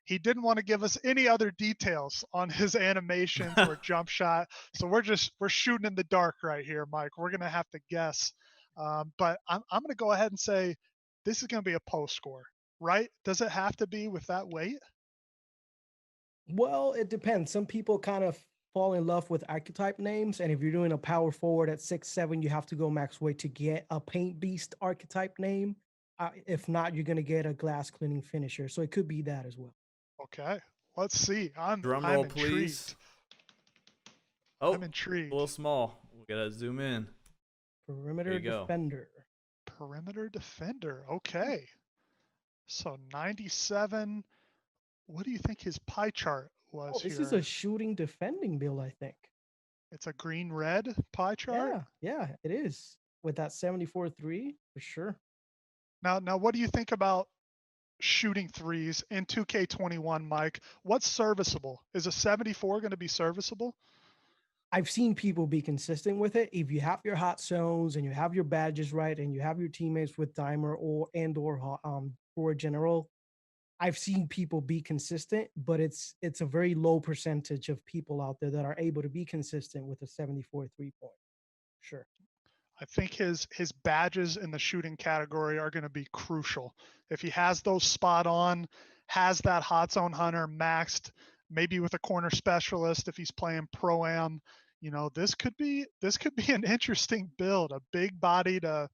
Speaker 2: He didn't want to give us any other details on his animations or jump shot, so we're shooting in the dark right here, Mike. We're gonna have to guess, but I'm gonna go ahead and say this is gonna be a post score, right? Does it have to be with that weight?
Speaker 3: Well, it depends. Some people kind of fall in love with archetype names, and if you're doing a power forward at 6'7", you have to go max weight to get a paint beast archetype name. If not, you're gonna get a glass cleaning finisher. So it could be that as well.
Speaker 2: Okay, let's see. I'm
Speaker 1: Drum
Speaker 2: I'm
Speaker 1: roll, please.
Speaker 2: intrigued.
Speaker 1: Oh,
Speaker 2: I'm
Speaker 1: a
Speaker 2: intrigued.
Speaker 1: little small. We gotta zoom in. There
Speaker 3: Perimeter
Speaker 1: you go.
Speaker 3: defender.
Speaker 2: Perimeter defender. Okay. So 97. What do you think his pie chart
Speaker 3: Oh,
Speaker 2: was
Speaker 3: this is a
Speaker 2: here?
Speaker 3: shooting defending build, I think.
Speaker 2: It's a green red pie chart.
Speaker 3: Yeah, it is. With that 74-3, for sure.
Speaker 2: Now, what do you think about shooting threes in 2K21, Mike? What's serviceable? Is a 74 going to be serviceable?
Speaker 3: I've seen people be consistent with it. If you have your hot zones and you have your badges right and you have your teammates with timer or for general, I've seen people be consistent, but it's a very low percentage of people out there that are able to be consistent with a 74 3 point. Sure.
Speaker 2: I think his badges in the shooting category are going to be crucial. If he has those spot on, has that hot zone hunter maxed, maybe with a corner specialist if he's playing pro am, this could be an interesting build. A big body to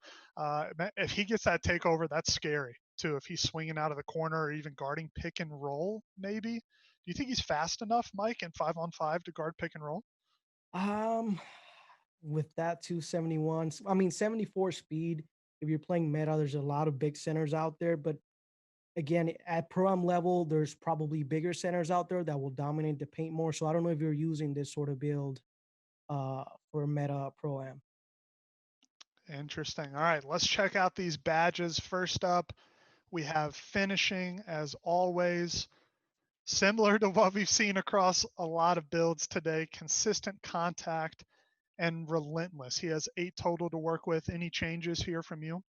Speaker 2: if he gets that takeover, that's scary too. If he's swinging out of the corner or even guarding pick and roll, maybe. Do you think he's fast enough, Mike, in 5-on-5 to guard pick and roll?
Speaker 3: Um, with that 271, I mean 74 speed. If you're playing meta, there's a lot of big centers out there, but again, at pro-am level, there's probably bigger centers out there that will dominate the paint more. So I don't know if you're using this sort of build for meta pro-am.
Speaker 2: Interesting. All right, let's check out these badges. First up, we have finishing as always, similar to what we've seen across a lot of builds today, consistent contact and relentless. He has 8 total to work with. Any changes here from you?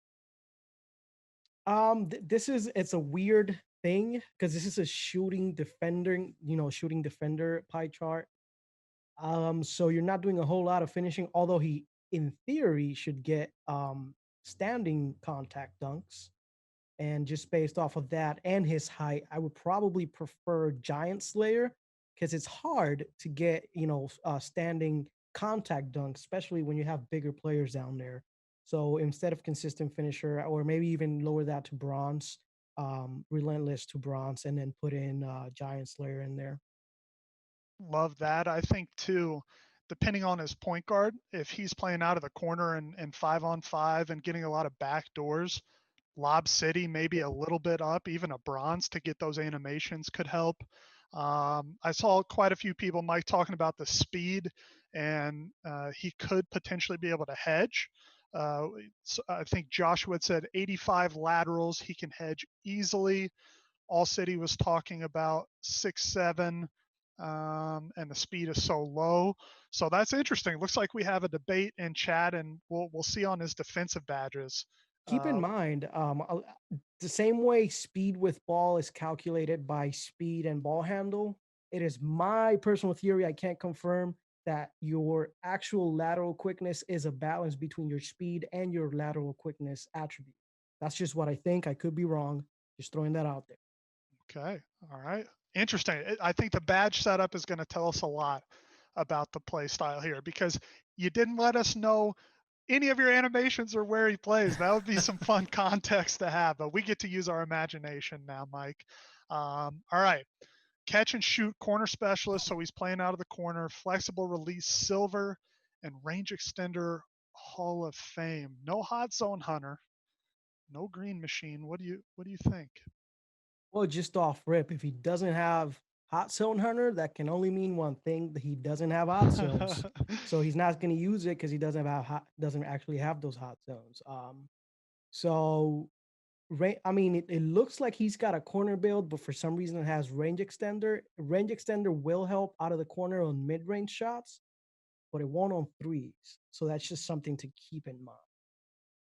Speaker 3: It's a weird thing because this is a shooting defender pie chart. So you're not doing a whole lot of finishing, although he in theory should get standing contact dunks. And just based off of that and his height, I would probably prefer Giant Slayer because it's hard to get, standing contact dunks, especially when you have bigger players down there. So instead of consistent finisher, or maybe even lower that to bronze, relentless to bronze, and then put in Giant Slayer in there.
Speaker 2: Love that. I think too, depending on his point guard, if he's playing out of the corner and 5-on-5 and getting a lot of back doors, Lob City maybe a little bit up, even a bronze to get those animations could help. I saw quite a few people, Mike, talking about the speed, and he could potentially be able to hedge. So I think Joshua had said 85 laterals he can hedge easily. All City was talking about 6'7", and the speed is so low. So that's interesting. Looks like we have a debate in chat, and we'll see on his defensive badges.
Speaker 3: Keep in
Speaker 2: Uh,
Speaker 3: mind, the same way speed with ball is calculated by speed and ball handle, it is my personal theory, I can't confirm, that your actual lateral quickness is a balance between your speed and your lateral quickness attribute. That's just what I think. I could be wrong. Just throwing that out there.
Speaker 2: Okay. All right. Interesting. I think the badge setup is going to tell us a lot about the play style here because you didn't let us know any of your animations or where he plays. That would be some fun context to have, but we get to use our imagination now, Mike. All right. Catch and shoot corner specialist. So he's playing out of the corner, flexible release silver, and range extender Hall of Fame. No hot zone hunter, no green machine. What do you think?
Speaker 3: Well, just off rip, if he doesn't have hot zone hunter, that can only mean one thing: that he doesn't have hot zones. So he's not going to use it because he doesn't actually have those hot zones. So I mean, it looks like he's got a corner build, but for some reason it has range extender. Range extender will help out of the corner on mid range shots, but it won't on threes. So that's just something to keep in mind.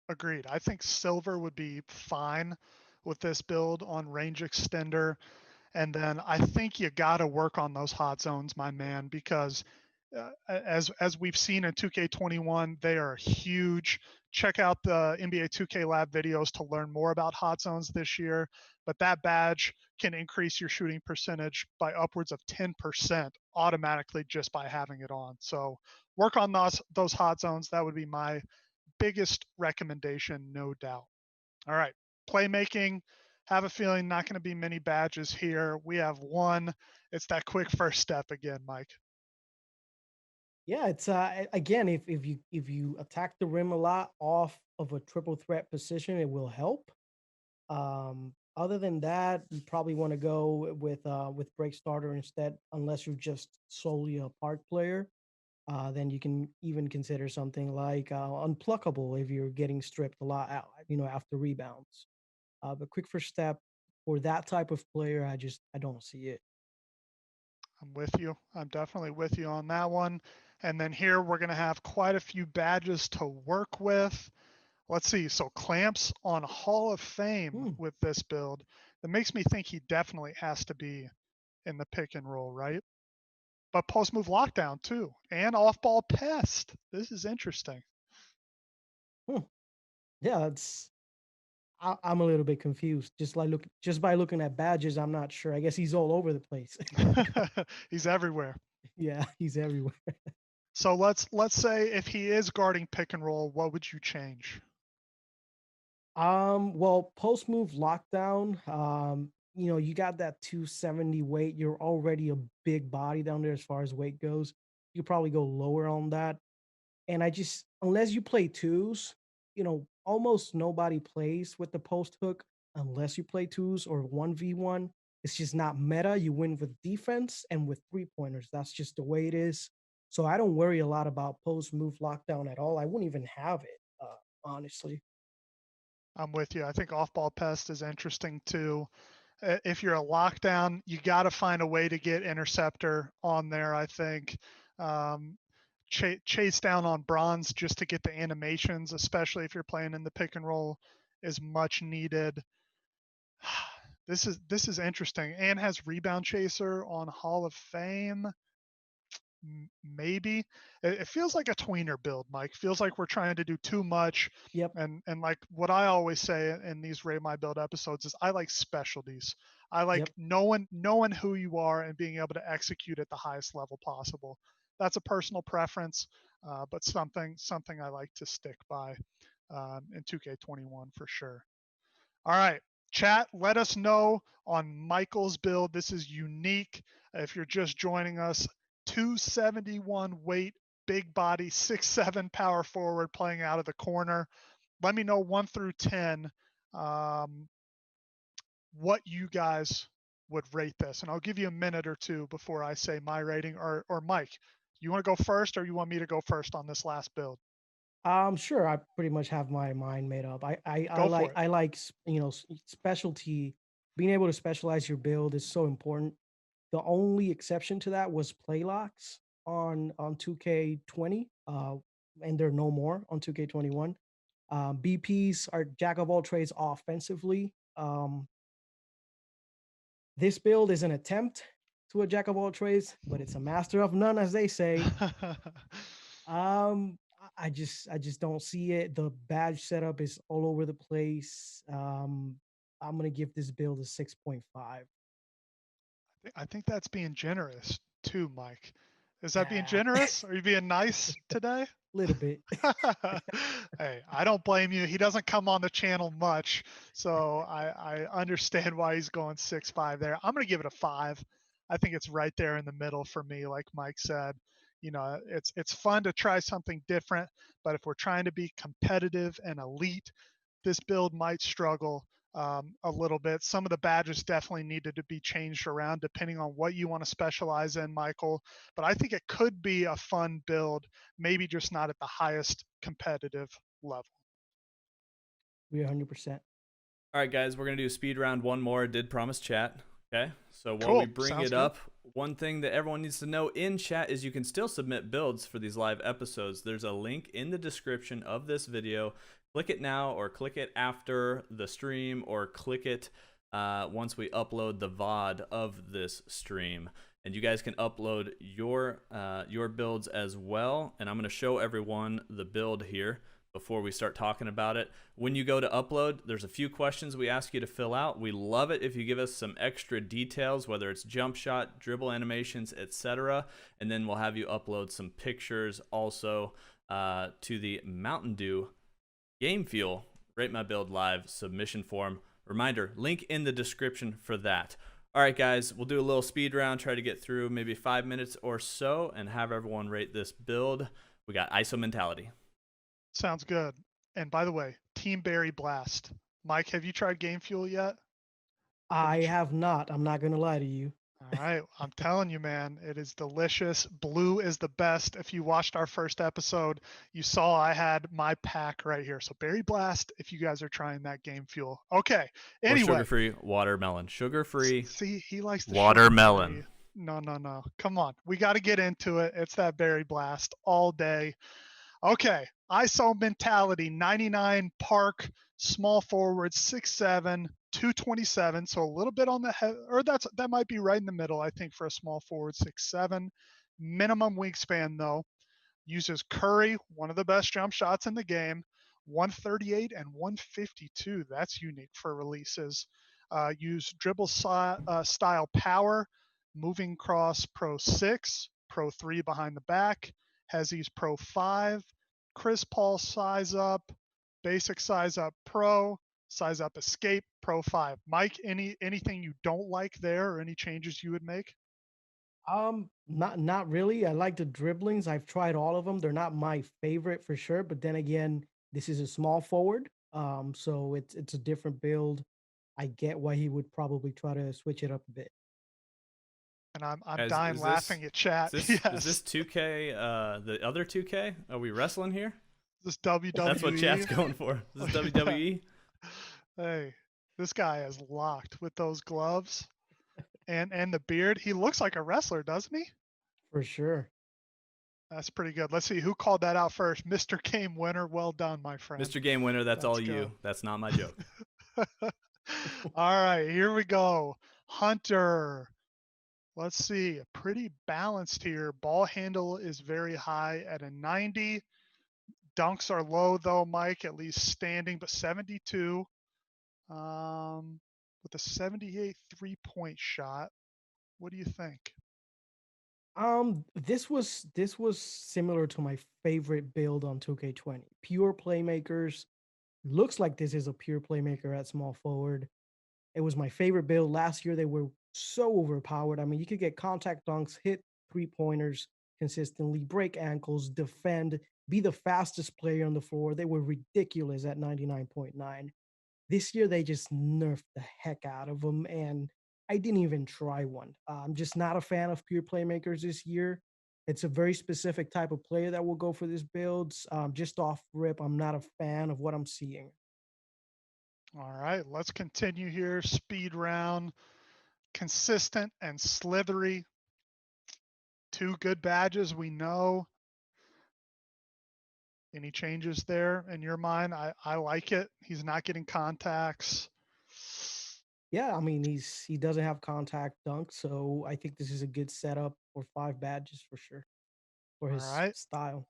Speaker 2: Agreed. I think silver would be fine with this build on range extender. And then I think you got to work on those hot zones, my man, because as we've seen in 2K21, they are huge. Check out the NBA 2K Lab videos to learn more about hot zones this year. But that badge can increase your shooting percentage by upwards of 10% automatically just by having it on. So work on those hot zones. That would be my biggest recommendation, no doubt. All right, playmaking. Have a feeling not going to be many badges here. We have one. It's that quick first step again, Mike.
Speaker 3: Yeah, it's again, if you attack the rim a lot off of a triple threat position, it will help. Other than that, you probably want to go with break starter instead, unless you're just solely a park player. Then you can even consider something like unpluckable if you're getting stripped a lot out, after rebounds. But quick first step for that type of player, I don't see it.
Speaker 2: I'm with you. I'm definitely with you on that one. And then here we're going to have quite a few badges to work with. Let's see. So clamps on Hall of Fame
Speaker 3: Hmm.
Speaker 2: with this build. That makes me think he definitely has to be in the pick and roll, right? But post move lockdown too, and off ball pest. This is interesting.
Speaker 3: Hmm. Yeah, I'm a little bit confused. Just by looking at badges, I'm not sure. I guess he's all over the place.
Speaker 2: He's everywhere.
Speaker 3: Yeah, he's everywhere.
Speaker 2: So let's say if he is guarding pick and roll, what would you change?
Speaker 3: Well, post move lockdown, you got that 270 weight. You're already a big body down there as far as weight goes. You could probably go lower on that. And unless you play twos, almost nobody plays with the post hook unless you play twos or 1v1. It's just not meta. You win with defense and with 3 pointers. That's just the way it is. So I don't worry a lot about post move lockdown at all. I wouldn't even have it, honestly.
Speaker 2: I'm with you. I think off ball pest is interesting too. If you're a lockdown, you got to find a way to get interceptor on there. I think um, chase down on bronze just to get the animations, especially if you're playing in the pick and roll, is much needed. This is interesting. And has rebound chaser on Hall of Fame. Maybe it feels like a tweener build, Mike. Feels like we're trying to do too much.
Speaker 3: Yep.
Speaker 2: And like what I always say in these Rate My Build episodes is I like specialties. I like
Speaker 3: Yep.
Speaker 2: knowing who you are and being able to execute at the highest level possible. That's a personal preference, but something I like to stick by in 2K21 for sure. All right, chat, let us know on Michael's build. This is unique. If you're just joining us, 271 weight, big body, 6'7" power forward playing out of the corner. Let me know 1 through 10 um, what you guys would rate this. And I'll give you a minute or two before I say my rating. Or Mike, you want to go first or you want me to go first on this last build?
Speaker 3: Sure. I pretty much have my mind made up.
Speaker 2: Go for it.
Speaker 3: I like specialty. Being able to specialize your build is so important. The only exception to that was play locks on 2K20, and there are no more on 2K21. BPs are jack of all trades offensively. This build is an attempt to a jack of all trades, but it's a master of none, as they say. I just don't see it. The badge setup is all over the place. I'm gonna give this build a 6.5.
Speaker 2: I think that's being generous too, Mike. Is that being
Speaker 3: Yeah,
Speaker 2: generous? Are you being nice today?
Speaker 3: little bit.
Speaker 2: Hey, I don't blame you. He doesn't come on the channel much, so I understand why he's going 6.5 there. I'm gonna give it a 5. I think it's right there in the middle for me, like Mike said. You know, it's fun to try something different, but if we're trying to be competitive and elite, this build might struggle a little bit. Some of the badges definitely needed to be changed around depending on what you want to specialize in, Michael. But I think it could be a fun build, maybe just not at the highest competitive level.
Speaker 3: We're 100%.
Speaker 1: All right, guys, we're going to do speed round one more. I did promise chat. Okay. So while we
Speaker 2: Cool.
Speaker 1: bring
Speaker 2: Sounds
Speaker 1: it
Speaker 2: good.
Speaker 1: up, one thing that everyone needs to know in chat is you can still submit builds for these live episodes. There's a link in the description of this video. Click it now or click it after the stream or click it once we upload the VOD of this stream. And you guys can upload your builds as well. And I'm going to show everyone the build here before we start talking about it. When you go to upload, there's a few questions we ask you to fill out. We love it if you give us some extra details, whether it's jump shot, dribble animations, etc. And then we'll have you upload some pictures also to the Mountain Dew Game Fuel Rate My Build Live submission form. Reminder, link in the description for that. All right, guys, we'll do a little speed round, try to get through maybe 5 minutes or so and have everyone rate this build. We got ISO Mentality.
Speaker 2: Sounds good. And by the way, Team Berry Blast. Mike, have you tried Game Fuel yet?
Speaker 3: I have not. I'm not gonna lie to you.
Speaker 2: All right, I'm telling you, man, it is delicious. Blue is the best. If you watched our first episode, you saw I had my pack right here. So Berry Blast, if you guys are trying that Game Fuel. Okay.
Speaker 1: Or
Speaker 2: Anyway,
Speaker 1: sugar-free watermelon. Sugar-free
Speaker 2: see, he likes the
Speaker 1: watermelon.
Speaker 2: sugar-free. No. Come on, we got to get into it. It's that Berry Blast all day. Okay, ISO Mentality, 99 Park, small forward, 6'7", 227. So a little bit on the head, or that might be right in the middle, I think, for a small forward, 6'7". Minimum wingspan though. Uses Curry, one of the best jump shots in the game, 138 and 152. That's unique for releases. Use dribble style power, moving cross Pro 6, Pro 3 behind the back. Has these Pro 5, Chris Paul size up, basic size up Pro, size up escape Pro 5. Mike, anything you don't like there or any changes you would make?
Speaker 3: Not really. I like the dribblings. I've tried all of them. They're not my favorite for sure, but then again, this is a small forward. So it's a different build. I get why he would probably try to switch it up a bit.
Speaker 2: And I'm
Speaker 1: Guys,
Speaker 2: dying laughing at chat.
Speaker 1: Is this 2K, the other 2K? Are we wrestling here?
Speaker 2: This WWE.
Speaker 1: That's what chat's going for. Is this WWE?
Speaker 2: Hey, this guy is locked with those gloves and the beard. He looks like a wrestler, doesn't he?
Speaker 3: For sure.
Speaker 2: That's pretty good. Let's see who called that out first. Mr. Game Winner. Well done, my friend.
Speaker 1: Mr. Game Winner, that's all
Speaker 2: Let's
Speaker 1: you.
Speaker 2: go.
Speaker 1: That's not my joke.
Speaker 2: All right, here we go. Hunter. Let's see. Pretty balanced here. Ball handle is very high at a 90. Dunks are low though, Mike, at least standing, but 72. With a 78 3-point shot. What do you think?
Speaker 3: This was similar to my favorite build on 2K20. Pure playmakers. Looks like this is a pure playmaker at small forward. It was my favorite build last year. They were so overpowered. I mean, you could get contact dunks, hit 3-pointers consistently, break ankles, defend, be the fastest player on the floor. They were ridiculous at 99.9. This year, they just nerfed the heck out of them, and I didn't even try one. I'm just not a fan of pure playmakers this year. It's a very specific type of player that will go for these builds. Just off rip, I'm not a fan of what I'm seeing.
Speaker 2: All right, let's continue here. Speed round. Consistent and slithery. 2 good badges, we know. Any changes there in your mind? I like it. He's not getting contacts.
Speaker 3: Yeah, I mean he doesn't have contact dunk, so I think this is a good setup for 5 badges for sure for
Speaker 2: All
Speaker 3: his
Speaker 2: right.
Speaker 3: style.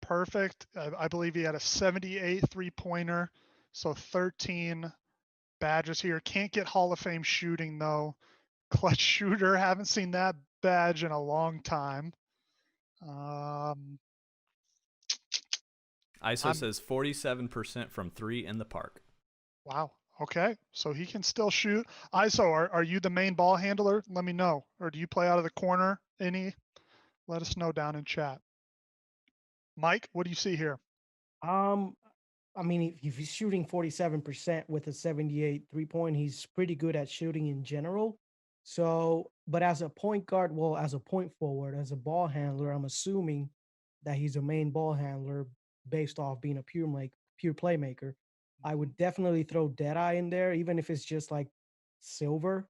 Speaker 2: Perfect. I believe he had a 78 3-pointer. So 13 badges here. Can't get Hall of Fame shooting though. Clutch shooter. Haven't seen that badge in a long time. Um,
Speaker 1: ISO
Speaker 2: I'm
Speaker 1: says 47% from three in the park.
Speaker 2: wow. Okay, so he can still shoot. ISO, are you the main ball handler? Let me know. Or do you play out of the corner? Any? Let us know down in chat. Mike, what do you see here?
Speaker 3: Um, I mean, if he's shooting 47% with a 78 3 point, he's pretty good at shooting in general. So, but as a point guard, well, as a point forward, as a ball handler, I'm assuming that he's a main ball handler based off being a pure playmaker. I
Speaker 2: Mhm.
Speaker 3: would definitely throw Deadeye in there, even if it's just like silver.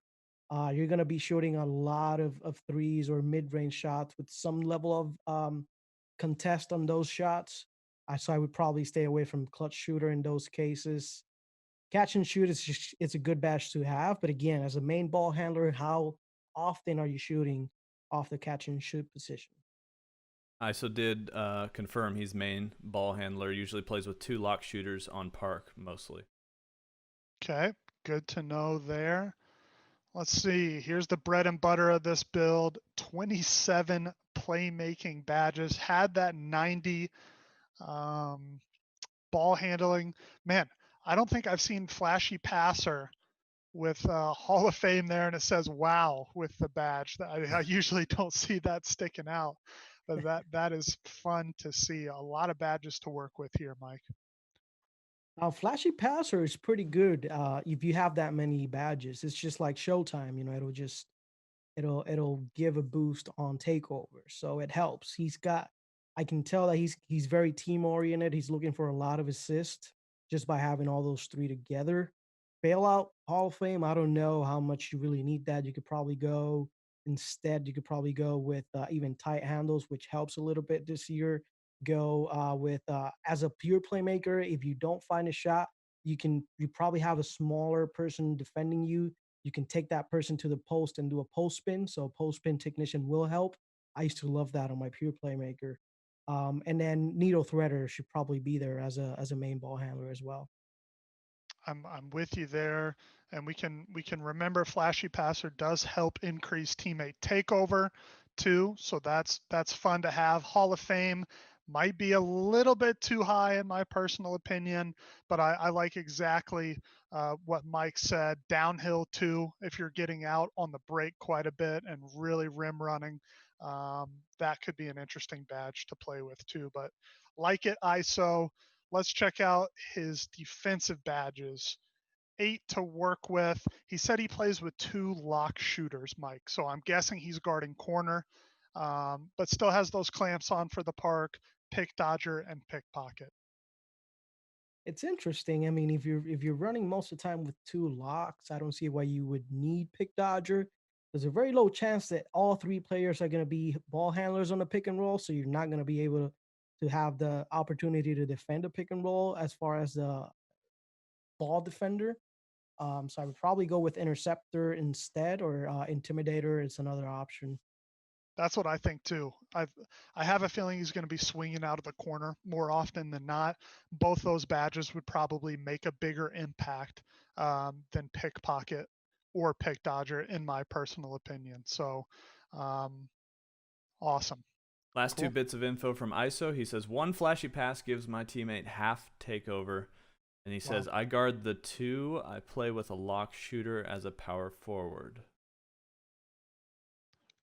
Speaker 3: You're gonna be shooting a lot of threes or mid-range shots with some level of contest on those shots. So I would probably stay away from clutch shooter in those cases. Catch and shoot is just it's a good badge to have, but again, as a main ball handler, how often are you shooting off the catch and shoot position?
Speaker 1: ISO did confirm he's main ball handler. Usually plays with two lock shooters on park mostly.
Speaker 2: Okay, good to know there. Let's see. Here's the bread and butter of this build. 27 playmaking badges. Had that 90 um, ball handling. Man, I don't think I've seen flashy passer with Hall of Fame there, and it says "Wow" with the badge. I usually don't see that sticking out, but that is fun to see. A lot of badges to work with here, Mike.
Speaker 3: Flashy passer is pretty good if you have that many badges. It's just like Showtime, it'll give a boost on takeover, so it helps. I can tell that he's very team oriented. He's looking for a lot of assists just by having all those three together. Bailout Hall of Fame, I don't know how much you really need that. You could probably go with even tight handles, which helps a little bit this year. Go with as a pure playmaker. If you don't find a shot, you probably have a smaller person defending you. You can take that person to the post and do a post spin. So post spin technician will help. I used to love that on my pure playmaker. And then needle threader should probably be there as a main ball handler as well.
Speaker 2: I'm with you there, and we can remember flashy passer does help increase teammate takeover too, so that's fun to have. Hall of Fame might be a little bit too high in my personal opinion, but I like exactly what Mike said. Downhill too, if you're getting out on the break quite a bit and really rim running, that could be an interesting badge to play with too. But like it, ISO. Let's check out his defensive badges. 8 to work with. He said he plays with 2 lock shooters, Mike. So I'm guessing he's guarding corner, but still has those clamps on for the park, pick dodger, and pickpocket.
Speaker 3: It's interesting. I mean, if you're running most of the time with two locks, I don't see why you would need pick dodger. There's a very low chance that all three players are going to be ball handlers on the pick and roll, so you're not going to be able to have the opportunity to defend a pick and roll as far as the ball defender. So I would probably go with interceptor instead, or intimidator is another option.
Speaker 2: That's what I think too. I have a feeling he's going to be swinging out of the corner more often than not. Both those badges would probably make a bigger impact than pickpocket or pick dodger, in my personal opinion. So, um, awesome.
Speaker 1: Last two
Speaker 2: Cool.
Speaker 1: bits of info from ISO. He says one flashy pass gives my teammate half takeover. And he
Speaker 2: Wow.
Speaker 1: says, I guard the two. I play with a lock shooter as a power forward.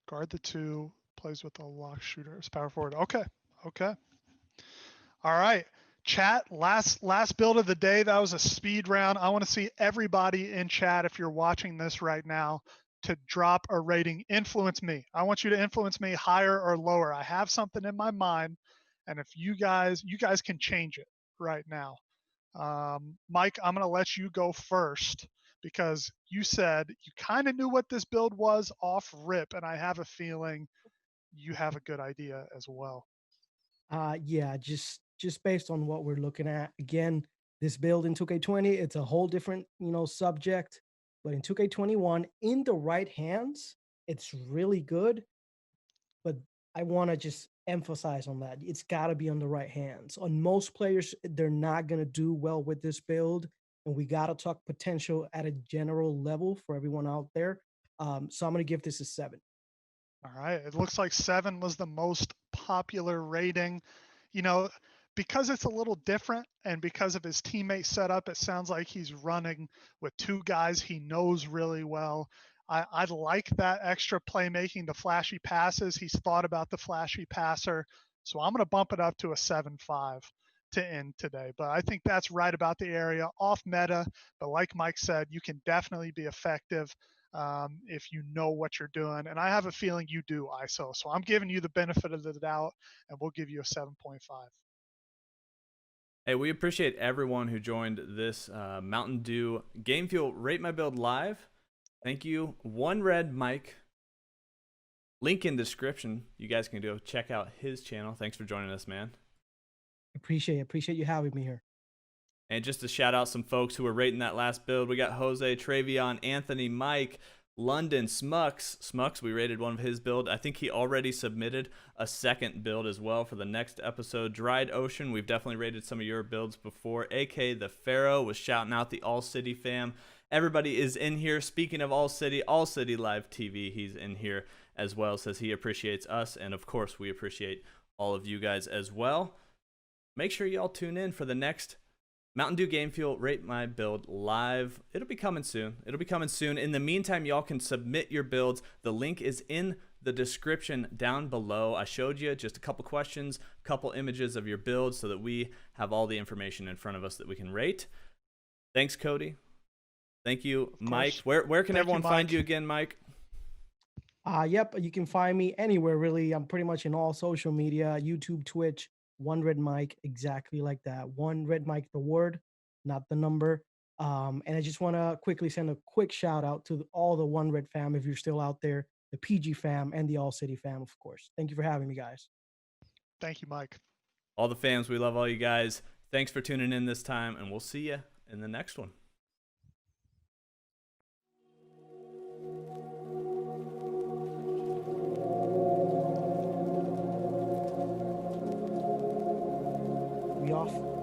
Speaker 2: Guard the two, plays with a lock shooter as power forward. Okay. Okay. All right. Chat, last build of the day. That was a speed round. I want to see everybody in chat, if you're watching this right now, to drop a rating. Influence me. I want you to influence me higher or lower. I have something in my mind, and if you guys can change it right now. Mike, I'm going to let you go first because you said you kind of knew what this build was off rip, and I have a feeling you have a good idea as well.
Speaker 3: Yeah, just based on what we're looking at again. This build in 2K20, it's a whole different, subject. But in 2K21, in the right hands, it's really good. But I want to just emphasize on that. It's got to be on the right hands. On most players, they're not going to do well with this build. And we got to talk potential at a general level for everyone out there. So I'm going to give this a 7.
Speaker 2: All right. It looks like 7 was the most popular rating. You know, because it's a little different and because of his teammate setup, it sounds like he's running with 2 guys he knows really well. I like that extra playmaking, the flashy passes. He's thought about the flashy passer. So I'm going to bump it up to a 7.5 to end today. But I think that's right about the area, off meta. But like Mike said, you can definitely be effective if you know what you're doing. And I have a feeling you do, ISO. So I'm giving you the benefit of the doubt, and we'll give you a 7.5.
Speaker 1: Hey, we appreciate everyone who joined this Mountain Dew Game Fuel Rate My Build live. Thank you, ONEREDMIKE. Link in description. You guys can go check out his channel. Thanks for joining us, man.
Speaker 3: Appreciate you having me here.
Speaker 1: And just to shout out some folks who were rating that last build, we got Jose, Travion, Anthony, Mike, London, Smucks, we rated one of his build. I think he already submitted a second build as well for the next episode. Dried Ocean, we've definitely rated some of your builds before. AK the Pharaoh was shouting out the All City fam. Everybody is in here. Speaking of All City Live TV, he's in here as well. Says he appreciates us, and of course we appreciate all of you guys as well. Make sure y'all tune in for the next Mountain Dew Game Fuel Rate My Build live. It'll be coming soon. In the meantime, y'all can submit your builds. The link is in the description down below. I showed you just a couple questions, couple images of your build so that we have all the information in front of us that we can rate. Thanks, Cody. Thank you, Mike. Where can everyone find you again, Mike?
Speaker 3: Yep, you can find me anywhere, really. I'm pretty much in all social media, YouTube, Twitch, ONEREDMIKE, exactly like that. ONEREDMIKE, the word, not the number. And I just want to quickly send a quick shout out to all the OneRed fam, if you're still out there, the PG fam, and the All City fam, of course. Thank you for having me, guys.
Speaker 2: Thank you, Mike.
Speaker 1: All the fams, we love all you guys. Thanks for tuning in this time, and we'll see you in the next one.
Speaker 3: We off.